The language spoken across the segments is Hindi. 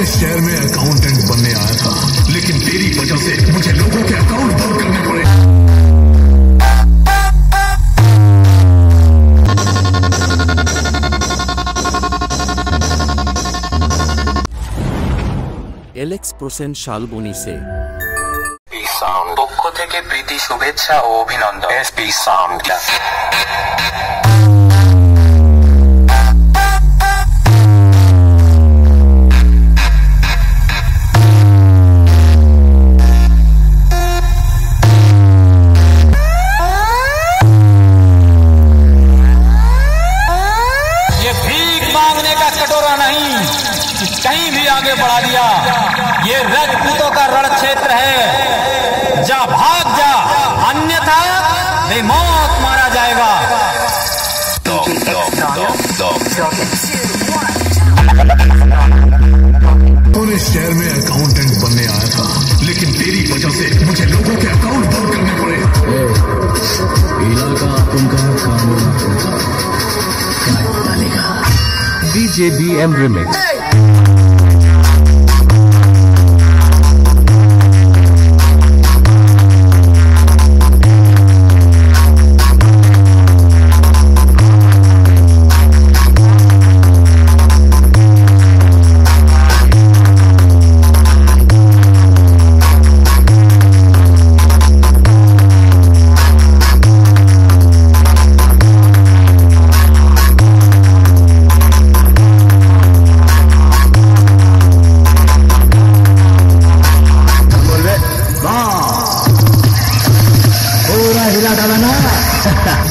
पूरे शहर में अकाउंटेंट बनने आया था, लेकिन तेरी वजह से मुझे लोगों के अकाउंट बंद करने पड़े। LX% শালবনী সে পক্ষ থেকে প্রীতি শুভেচ্ছা ও অভিনন্দন। এসপি সাউন্ড कटोरा नहीं कि कहीं भी आगे बढ़ा दिया। ये राजपूतों का रण क्षेत्र है, जा भाग जा, अन्यथा बेमौत मारा जाएगा। पूरे शहर में अकाउंटेंट बनने आया था, लेकिन तेरी वजह से मुझे लोगों के अकाउंट बंद करने पड़े। इलाका तुमका कानून डालेगा। DJBM Remix।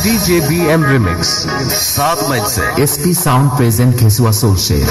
DJBM Remix 7 मई से SP Sound present Kesua Soul Share।